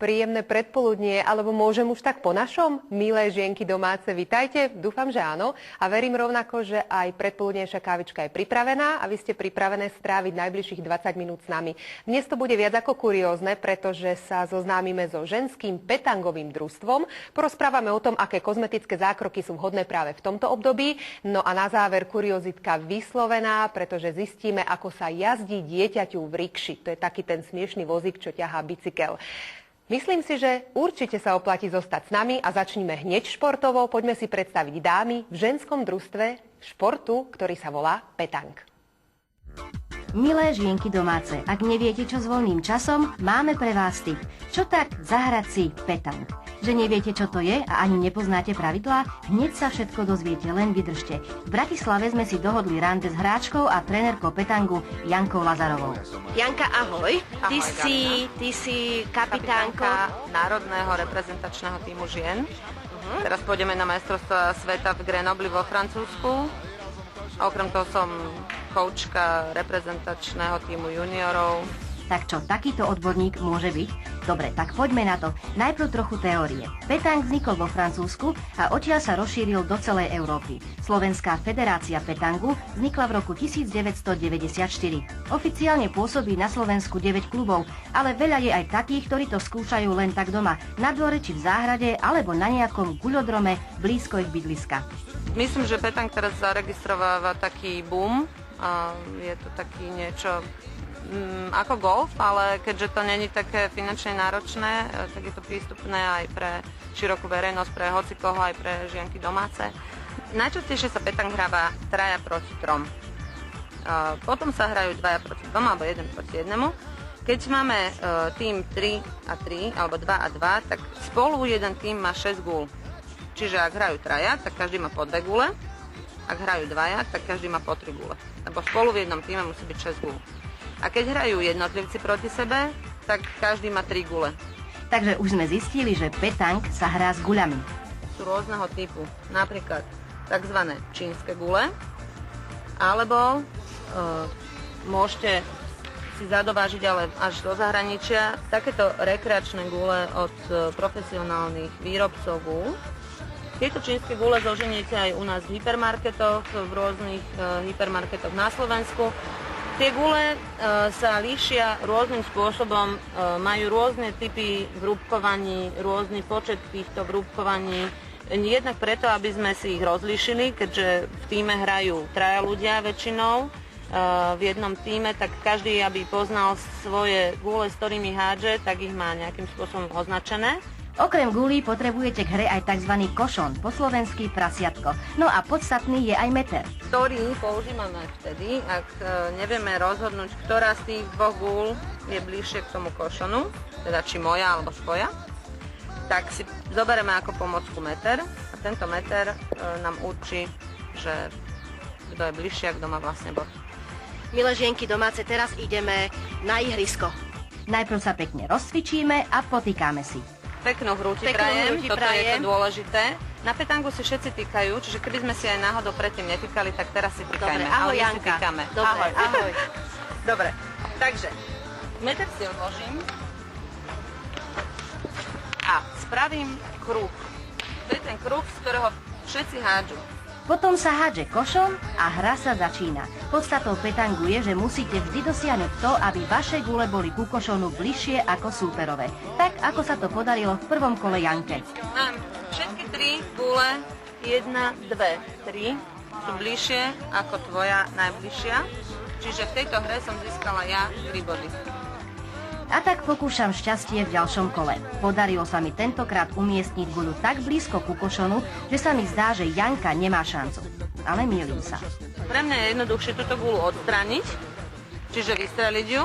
Príjemné predpoludnie, alebo môžem už tak po našom? Milé žienky domáce, vitajte, dúfam, že áno. A verím rovnako, že aj predpoludnejšia kávička je pripravená a vy ste pripravené stráviť najbližších 20 minút s nami. Dnes to bude viac ako kuriózne, pretože sa zoznámime so ženským petangovým družstvom. Porozprávame o tom, aké kozmetické zákroky sú vhodné práve v tomto období. No a na záver kuriozitka vyslovená, pretože zistíme, ako sa jazdí dieťaťu v rikši. To je taký ten smiešný vozík, čo ťahá bicykel. Myslím si, že určite sa oplatí zostať s nami a začneme hneď športovo. Poďme si predstaviť dámy v ženskom družstve športu, ktorý sa volá petang. Milé žienky domáce, ak neviete, čo s voľným časom, máme pre vás tip. Čo tak zahrať si petang? Že neviete, čo to je a ani nepoznáte pravidlá? Hneď sa všetko dozviete, len vydržte. V Bratislave sme si dohodli rande s hráčkou a trénerkou petangu Jankou Lazarovou. Janka, ahoj. Ty si kapitánka národného reprezentačného týmu žien. Teraz pôjdeme na majstrovstvá sveta v Grenoble vo Francúzsku. A okrem toho som koučka reprezentačného týmu juniorov. Tak čo, takýto odborník môže byť? Dobre, tak poďme na to. Najprv trochu teórie. Petang vznikol vo Francúzsku a odtiaľ sa rozšíril do celej Európy. Slovenská federácia petangu vznikla v roku 1994. Oficiálne pôsobí na Slovensku 9 klubov, ale veľa je aj takých, ktorí to skúšajú len tak doma, na dvore či v záhrade, alebo na nejakom guľodrome blízko ich bydliska. Myslím, že petang teraz zaregistrováva taký boom. Je to taký niečo ako golf, ale keďže to není také finančne náročné, tak je to prístupné aj pre širokú verejnosť, pre hocikoho, aj pre žienky domáce. Najčastejšie sa petang hráva 3 proti 3. Potom sa hrajú 2 proti 2 alebo 1 proti 1. Keď máme tým 3 a 3 alebo 2 a 2, tak spolu jeden tým má 6 gúl. Čiže ak hrajú 3, tak každý má po 2 gule. Ak hrajú 2, tak každý má po 3 gule. Lebo spolu v jednom týme musí byť 6 gúl. A keď hrajú jednotlivci proti sebe, tak každý má 3 gule. Takže už sme zistili, že petang sa hrá s guľami. Sú rôzneho typu. Napríklad tzv. Čínske gule, alebo môžete si zadovážiť ale až do zahraničia takéto rekreačné gule od profesionálnych výrobcov gúl. Tieto čínske gule zoženiete aj u nás v hypermarketoch, v rôznych hypermarketoch na Slovensku. Tie gule sa líšia rôznym spôsobom, majú rôzne typy vrúbkovaní, rôzny počet týchto vrúbkovaní. Jednak preto, aby sme si ich rozlíšili, keďže v tíme hrajú 3 ľudia väčšinou v jednom tíme, tak každý, aby poznal svoje gule, s ktorými hádže, tak ich má nejakým spôsobom označené. Okrem gulí potrebujete k hre aj tzv. Košon, po slovensky prasiatko. No a podstatný je aj meter, ktorý používame vtedy, ak nevieme rozhodnúť, ktorá z tých 2 gúl je bližšie k tomu košonu, teda či moja alebo tvoja, tak si zoberieme ako pomocku meter a tento meter nám určí, že kto je bližšie a kto má vlastne bod. Milé žienky domáce, teraz ideme na ihrisko. Najprv sa pekne rozcvičíme a potýkame si. Peknú hru ti prajem, toto je to dôležité. Na petangu si všetci týkajú, čiže keby sme si aj náhodou predtým netýkali, tak teraz si týkajme. Dobre, ahoj Janka. Dobre, ahoj. Dobre, takže meter si odložím a spravím kruh. To je ten kruh, z ktorého všetci hádžu. Potom sa hádže košom a hra sa začína. Podstatou petangu je, že musíte vždy dosiahnuť to, aby vaše gule boli ku košonu bližšie ako súperové. Tak, ako sa to podarilo v prvom kole Janke. Mám všetky 3 gule, 1, 2, 3 sú bližšie ako tvoja najbližšia. Čiže v tejto hre som získala ja 3 body. A tak pokúšam šťastie v ďalšom kole. Podarilo sa mi tentokrát umiestniť guľu tak blízko ku košonu, že sa mi zdá, že Janka nemá šancu. Ale mýlim sa. Pre mňa je jednoduchšie túto guľu odstrániť, čiže vystreliť ju,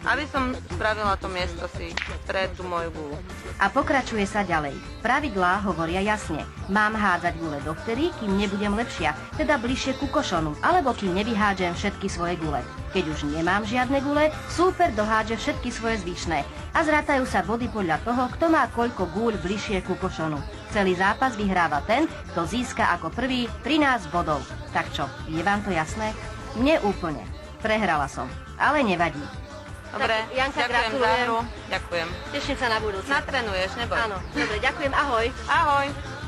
aby som spravila to miesto si pre tú moju guľu. A pokračuje sa ďalej. Pravidlá hovoria jasne. Mám hádzať gule dovtedy, kým nebudem lepšia, teda bližšie ku košonu, alebo kým nevyhádžem všetky svoje gule. Keď už nemám žiadne gule, súper dohádže všetky svoje zvyšné a zrátajú sa body podľa toho, kto má koľko gúľ bližšie ku košonu. Celý zápas vyhráva ten, kto získa ako prvý 13 bodov. Tak čo, je vám to jasné? Mne úplne. Prehrala som, ale nevadí. Dobre, Janka, ďakujem za gratulujem. hru. Ďakujem. Teším sa na budúce. Natrenuješ, neboj. Áno, dobre, ďakujem, ahoj. Ahoj.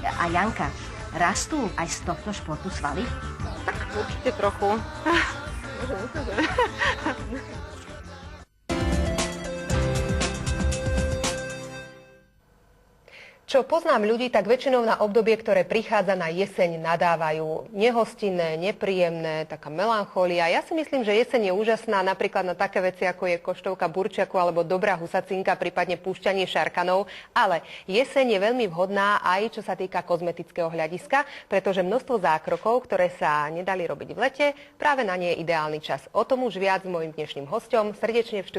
A Janka, rastú aj z tohto športu svaly? Tak určite trochu. Čo poznám ľudí, tak väčšinou na obdobie, ktoré prichádza na jeseň, nadávajú. Nehostinné, nepríjemné, taká melancholía. Ja si myslím, že jeseň je úžasná napríklad na také veci, ako je koštovka burčiaku alebo dobrá husacinka, prípadne púšťanie šarkanov. Ale jeseň je veľmi vhodná aj čo sa týka kozmetického hľadiska, pretože množstvo zákrokov, ktoré sa nedali robiť v lete, práve na nie je ideálny čas. O tom už viac s mojím dnešným hosťom. Srdečne v